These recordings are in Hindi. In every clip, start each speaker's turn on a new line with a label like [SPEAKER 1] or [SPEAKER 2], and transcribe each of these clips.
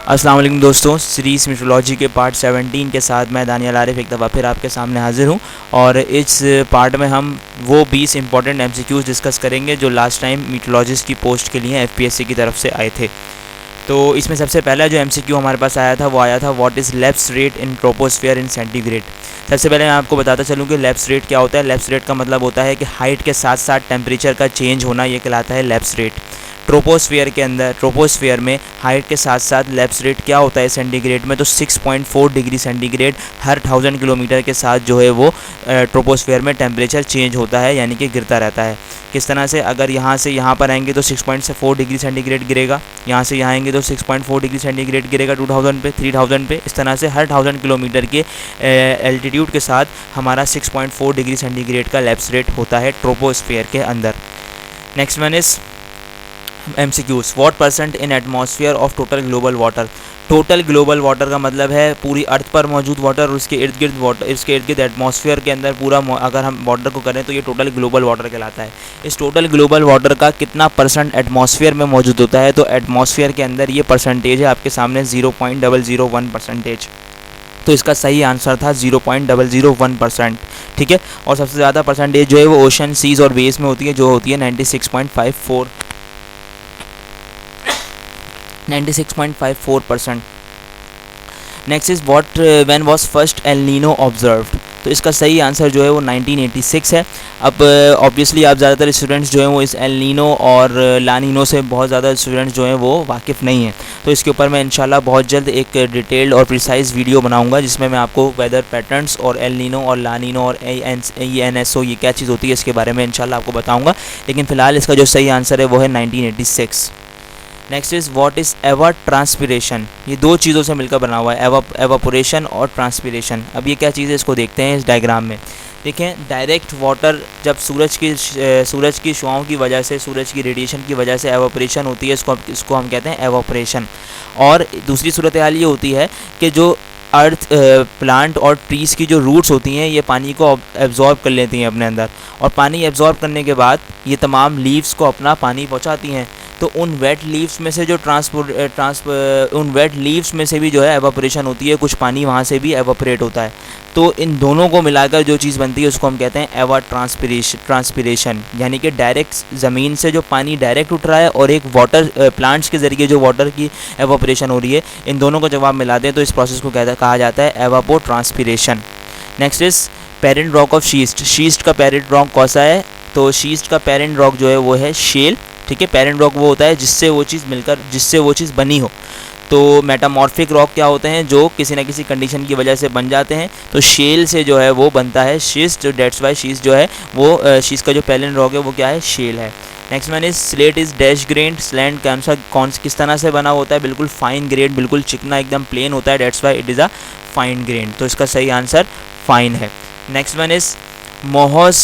[SPEAKER 1] अस्सलाम वालेकुम दोस्तों, सीरीज मीटरोलॉजी के पार्ट 17 के साथ मैं दानियल आरिफ एक दफ़ा फिर आपके सामने हाजिर हूँ। और इस पार्ट में हम वो 20 इंपॉर्टेंट MCQs डिस्कस करेंगे जो लास्ट टाइम मीटरोलॉजिस्ट की पोस्ट के लिए FPSC की तरफ से आए थे। तो इसमें सबसे पहला जो MCQ हमारे पास आया था वो आया था what is lapse rate in troposphere in centigrade. सबसे पहले मैं आपको बताता चलूँ कि लैप्स रेट क्या होता है। लैप्स रेट का मतलब होता है कि हाइट के साथ साथ टेम्परेचर का चेंज होना, ये कहलाता है लैप्स रेट। ट्रोपोस्फियर के अंदर, ट्रोपोस्फियर में हाइट के साथ साथ लैप्स रेट क्या होता है सेंटीग्रेड में, तो 6.4 डिग्री सेंटीग्रेड हर 1000 किलोमीटर के साथ जो है वो ट्रोपोस्फियर में टेम्परेचर चेंज होता है, यानी कि गिरता रहता है। किस तरह से, अगर यहाँ से यहाँ पर आएंगे तो 6.4 डिग्री सेंटीग्रेड गिरेगा, यहाँ से यहाँ आएंगे तो 6.4 डिग्री सेंटीग्रेड गिरेगा 2000 पे, 3000 पे। इस तरह से हर 1000 किलोमीटर के एल्टीट्यूड के साथ हमारा 6.4 डिग्री सेंटीग्रेड का लैप्स रेट होता है ट्रोपोस्फियर के अंदर। Next one is MCQs, what percent in atmosphere of total global water. Total global water का मतलब है पूरी अर्थ पर मौजूद वाटर, उसके इर्द गिर्द वाटर, इसके इर्द गिर्द एटमॉस्फेयर के अंदर पूरा अगर हम वाटर को करें तो ये टोटल ग्लोबल वाटर कहलाता है। इस टोटल ग्लोबल वाटर का कितना परसेंट एटमॉस्फेयर में मौजूद होता है, तो एटमॉस्फेयर के अंदर ये परसेंटेज है आपके सामने 0.001%। तो इसका सही आंसर था 0.001%। ठीक है। और सबसे ज़्यादा परसेंटेज जो है वो ओशन, सीज और वेव्स में होती है, जो होती है 96.54%। Next is what when was first El Nino observed. तो इसका सही आंसर जो है वो 1986 है। अब ऑब्वियसली आप ज़्यादातर स्टूडेंट्स जो हैं वो इस एल नीनो और ला नीनो से बहुत ज़्यादा स्टूडेंट्स जो हैं वो वाकिफ़ नहीं हैं। तो इसके ऊपर मैं इंशाल्लाह बहुत जल्द एक डिटेल्ड और प्रिसाइज वीडियो बनाऊंगा, जिसमें मैं आपको वेदर पैटर्न्स और एल नीनो और ला नीनो और ENSO ये क्या चीज़ होती है इसके बारे में इंशाल्लाह आपको बताऊँगा। लेकिन फ़िलहाल इसका जो सही आंसर है वो है 1986। Next is what is evapotranspiration. ये दो चीज़ों से मिलकर बना हुआ है, एवापोरेशन और ट्रांसपिरेशन। अब ये क्या चीज़ है इसको देखते हैं इस डायग्राम में। देखें, डायरेक्ट वाटर जब सूरज की शुआओं की वजह से, सूरज की रेडिएशन की वजह से एवापोरेशन होती है, इसको हम कहते हैं एवापोरेशन। और दूसरी सूरत हाल ये होती है कि जो अर्थ, प्लांट और ट्रीज़ की जो रूट्स होती हैं ये पानी को एब्जॉर्ब कर लेती हैं अपने अंदर, और पानी एब्जॉर्ब करने के बाद ये तमाम लीव्स को अपना पानी पहुंचाती हैं। तो उन वेट लीव्स में से जो उन वेट लीव्स में से भी जो है एवापोरेशन होती है, कुछ पानी वहाँ से भी एवापोरेट होता है। तो इन दोनों को मिलाकर जो चीज़ बनती है उसको हम कहते हैं एवाट्रांसपिरेशन, यानी कि डायरेक्ट ज़मीन से जो पानी डायरेक्ट उठ रहा है और एक वाटर प्लांट्स के ज़रिए जो वाटर की एवापोरेशन हो रही है, इन दोनों को जब आप मिला दें तो इस प्रोसेस को कहा जाता है evapotranspiration. Next is parent rock of schist. Schist का पेरेंट रॉक कौन सा है, तो शीस्ट का पेरेंट रॉक जो है वो है शेल। ठीक है। पेरेंट रॉक वो होता है जिससे वो चीज़ बनी हो। तो मेटामॉर्फिक रॉक क्या होते हैं, जो किसी न किसी कंडीशन की वजह से बन जाते हैं। तो शेल से जो है वो बनता है शीस्ट, जो डेट्स वाई शीस्ट जो है वो शीस्ट का जो पेरेंट रॉक है वो क्या है, शेल है। Next one is slate is dash grand. स्लैंड किस तरह से बना होता है, बिल्कुल फाइन ग्रेड, बिल्कुल चिकना, एकदम प्लेन होता है, that's why it is a fine grain. तो इसका सही आंसर फाइन है। नेक्स्ट वन इज़ मोहस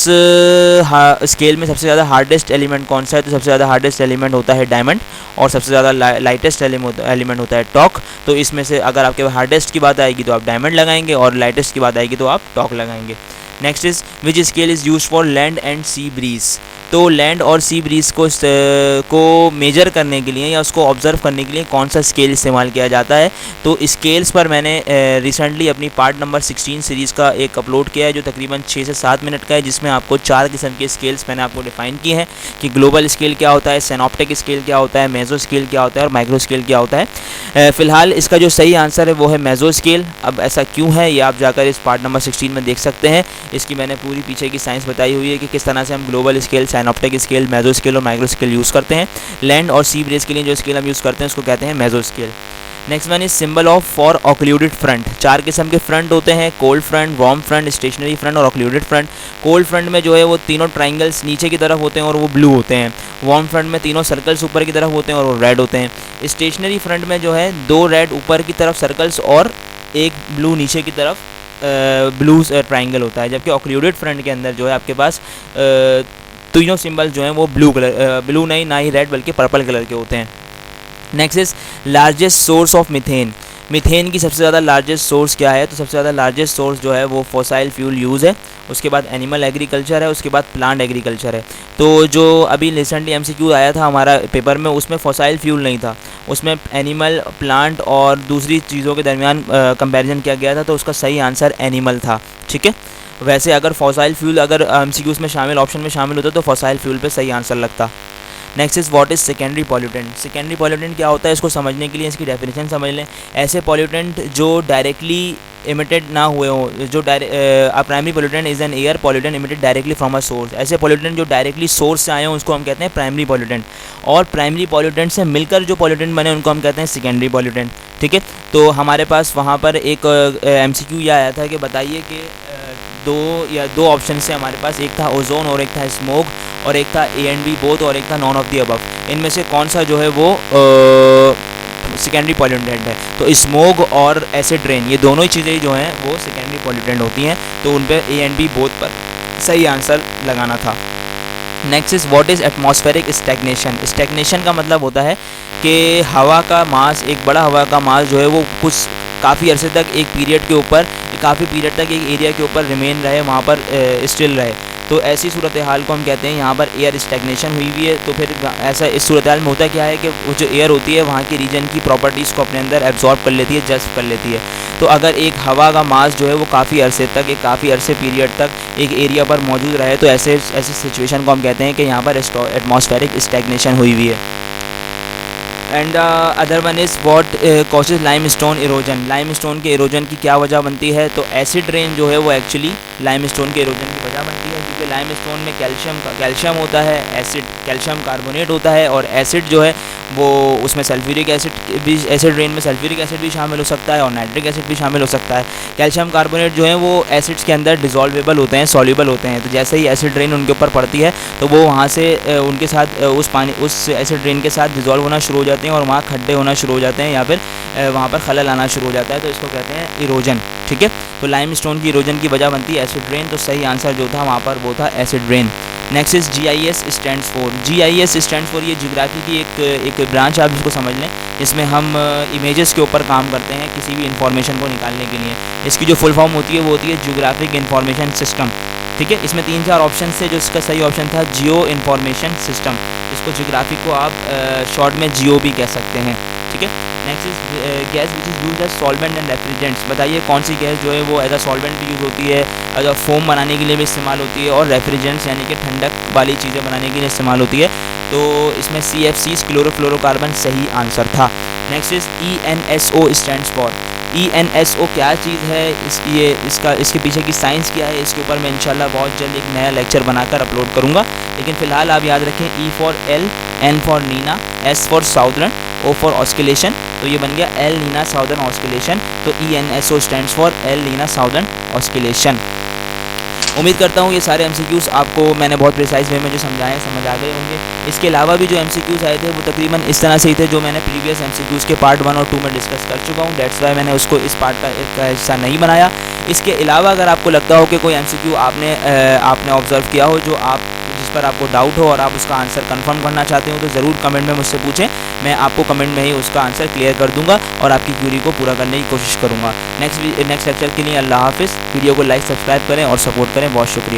[SPEAKER 1] स्केल में सबसे ज़्यादा हार्डेस्ट एलिमेंट कौन सा है, तो सबसे ज़्यादा हार्डेस्ट एलिमेंट होता है डायमंड, और सबसे ज़्यादा लाइटेस्ट एलिमेंट होता है टॉक। तो इसमें से अगर आपके हार्डेस्ट की बात आएगी तो आप डायमंड लगाएंगे, और लाइटेस्ट की बात आएगी तो आप टॉक लगाएंगे। Next is which scale is use for land and sea breeze. तो लैंड और सी ब्रीज को मेजर करने के लिए या उसको ऑब्जर्व करने के लिए कौन सा स्केल इस्तेमाल किया जाता है, तो स्केल्स पर मैंने रिसेंटली अपनी पार्ट नंबर 16 सीरीज़ का एक अपलोड किया है, जो तकरीबन 6 से 7 मिनट का है, जिसमें आपको 4 किस्म के स्केल्स मैंने आपको डिफाइन किए हैं कि ग्लोबल स्केल क्या होता है, सिनॉप्टिक स्केल क्या होता है, मेजो स्केल क्या होता है और माइक्रो स्केल क्या होता है। फ़िलहाल इसका जो सही आंसर है वो है मेजो स्केल। अब ऐसा क्यों है ये आप जाकर इस पार्ट नंबर 16 में देख सकते हैं। इसकी मैंने पूरी पीछे की साइंस बताई हुई है कि किस तरह से हम ग्लोबल स्केल, साइनॉप्टिक स्केल, मेजो स्केल और माइक्रो स्केल यूज़ करते हैं। लैंड और सी ब्रीज के लिए जो स्केल हम यूज़ करते हैं उसको कहते हैं meso scale. Next one is symbol of for occluded front. 4 किस्म के फ्रंट होते हैं, cold front, warm front, stationary front और ऑक्लूडेड फ्रंट। कोल्ड फ्रंट में जो है वो तीनों ट्राइंगल्स नीचे की तरफ होते हैं और वो ब्लू होते हैं। वार्म फ्रंट में तीनों सर्कल्स ऊपर की तरफ होते हैं और वो रेड होते हैं। स्टेशनरी फ्रंट में जो है 2 रेड ऊपर की तरफ सर्कल्स और एक ब्लू नीचे की तरफ ब्लू ट्राइंगल होता है। जबकि ऑक्लूडेड फ्रंट के अंदर जो है आपके पास तीनों सिंबल जो हैं वो ब्लू नहीं, ना ही रेड, बल्कि पर्पल कलर के होते हैं। Next is largest source of methane. Methane की सबसे ज़्यादा लार्जेस्ट सोर्स क्या है, तो सबसे ज़्यादा लार्जेस्ट सोर्स जो है वो फॉसाइल फ्यूल यूज़ है, उसके बाद एनिमल एग्रीकल्चर है, उसके बाद प्लांट एग्रीकल्चर है। तो जो अभी रिसेंटली MCQ आया था हमारा पेपर में, उसमें फॉसाइल फ्यूल नहीं था, उसमें एनिमल, प्लांट और दूसरी चीज़ों के दरमियान कंपैरिजन किया गया था, तो उसका सही आंसर एनिमल था। ठीक है, वैसे अगर फॉसाइल फ्यूल अगर एमसीक्यूज़ में शामिल ऑप्शन में शामिल होता तो फॉसाइल फ्यूल पे सही आंसर लगता। Next is what is secondary pollutant. Secondary pollutant क्या होता है, इसको समझने के लिए इसकी डेफिनेशन समझ लें। ऐसे पॉल्यूटेंट जो डायरेक्टली इमिटेड ना हुए हो, जो primary pollutant is an air pollutant emitted directly from a source. ऐसे पॉल्यूटेंट जो डायरेक्टली सोर्स से आए हों उसको हम कहते हैं प्राइमरी पॉल्यूटेंट, और प्राइमरी पॉल्यूटेंट से मिलकर जो पॉल्यूटेंट बने उनको हम कहते हैं सेकेंडरी पॉल्यूटेंट। ठीक है, तो हमारे पास वहाँ पर एक एमसीक्यू यह आया था कि बताइए कि दो ऑप्शन से हमारे पास एक था ओजोन और एक था स्मोक, और एक था ए एंड बी बोथ, और एक था नॉन ऑफ दी अबव। इनमें से कौन सा जो है वो सेकेंडरी पॉल्यूटेंट है? तो स्मोक और एसिड रेन, ये दोनों ही चीज़ें जो हैं वो सेकेंडरी पॉल्यूटेंट होती हैं, तो उन पर ए एंड बी बोथ पर सही आंसर लगाना था। Next is what is atmospheric stagnation. Stagnation का मतलब होता है कि हवा का मास, एक बड़ा हवा का मास जो है वो कुछ काफ़ी अरसे तक एक पीरियड के ऊपर, काफ़ी पीरियड तक एक एरिया के ऊपर रिमेन रहे, वहाँ पर स्टिल रहे, तो ऐसी सूरत हाल को हम कहते हैं यहाँ पर एयर स्टैग्नेशन हुई हुई है। तो फिर ऐसा इस सूरत हाल में होता क्या है कि वो जो एयर होती है वहाँ की रीजन की प्रॉपर्टीज़ को अपने अंदर एब्जॉर्ब कर लेती है, जज़्ब कर लेती है। तो अगर एक हवा का मास जो है वो काफ़ी अरसे तक, एक काफ़ी अरसे पीरियड तक एक एरिया पर मौजूद रहे, तो ऐसे सिचुएशन को हम कहते हैं कि यहाँ पर एटमॉस्फेरिक स्टैग्नेशन हुई हुई है। And other one is what causes limestone erosion. Limestone के इरोजन की क्या वजह बनती है? तो एसिड रेन जो है वो एक्चुअली लाइमस्टोन के इरोजन की वजह बनती है, क्योंकि लाइमस्टोन में कैल्शियम होता है, एसिड कैल्शियम कार्बोनेट होता है, और एसिड जो है वो उसमें सल्फ्यूरिक एसिड भी, एसिड रेन में सल्फ्यूरिक एसिड भी शामिल हो सकता है और नाइट्रिक एसिड भी शामिल हो सकता है। कैल्शियम कार्बोनेट जो है वो एसिड्स के अंदर डिसॉल्वेबल होते हैं, सॉल्यूबल होते हैं, तो जैसे ही एसिड रेन उनके ऊपर पड़ती है तो वो वहाँ से उनके साथ उस एसिड रेन के साथ डिसॉल्व होना शुरू हो जाते हैं, और वहाँ खड्डे होना शुरू हो जाते हैं, या फिर वहाँ पर खलल आना शुरू हो जाता है, तो इसको कहते हैं इरोजन। ठीक है, तो लाइमस्टोन की इरोजन की वजह बनती है एसिड रेन, तो सही आंसर जो था वहाँ पर वो था acid rain. Next is GIS stands for. GIS stands for, ये ज्योग्राफी की एक ब्रांच आप इसको समझ लें, जिसमें हम इमेजेस के ऊपर काम करते हैं किसी भी इंफॉर्मेशन को निकालने के लिए। इसकी जो फुल फॉर्म होती है वो होती है जियोग्राफिक इंफॉर्मेशन सिस्टम। ठीक है, इसमें 3-4 ऑप्शन से, जो इसका सही ऑप्शन था जियो इंफॉर्मेशन सिस्टम, इसको जियोग्राफी को आप शॉर्ट में जियो भी कह सकते हैं। ठीक है, next is gas which is use as solvent and refrigerants. बताइए कौन सी गैस जो है वो एज अ सॉल्वेंट भी यूज़ होती है, एज अ फोम बनाने के लिए भी इस्तेमाल होती है, और रेफ्रिजरेंट्स यानी कि ठंडक वाली चीज़ें बनाने के लिए इस्तेमाल होती है। तो इसमें CFCs क्लोरोफ्लोरोकार्बन सही आंसर था। Next is ENSO stands for. ENSO क्या चीज़ है, इसके पीछे की साइंस क्या है, इसके ऊपर मैं इंशाल्लाह बहुत जल्द एक नया लेक्चर बनाकर अपलोड करूँगा। लेकिन फ़िलहाल आप याद रखें E for El, N for Nina, S for southern, O for oscillation, तो ये बन गया एल नीना साउदर्न ऑस्किलेशन। तो ENSO stands for El Nina southern oscillation. उम्मीद करता हूँ ये सारे MCQs आपको मैंने बहुत प्रिसाइज वे में जो समझाए समझ आ गए होंगे। इसके अलावा भी जो MCQs आए थे वो तकरीबन इस तरह से ही थे जो मैंने प्रीवियस MCQs के पार्ट 1 और 2 में डिस्कस कर चुका हूँ। डेट्स वाई मैंने उसको इस पार्ट का हिस्सा नहीं बनाया। इसके अलावा अगर आपको लगता हो कि कोई MCQ आपने ऑब्जर्व किया हो जिस पर आपको डाउट हो और आप उसका आंसर कंफर्म करना चाहते हो, तो ज़रूर कमेंट में मुझसे पूछें, मैं आपको कमेंट में ही उसका आंसर क्लियर कर दूंगा और आपकी क्यूरी को पूरा करने की कोशिश करूंगा। नेक्स्ट लेक्चर के लिए अल्लाह हाफिज़। वीडियो को लाइक सब्सक्राइब करें और सपोर्ट करें। बहुत शुक्रिया।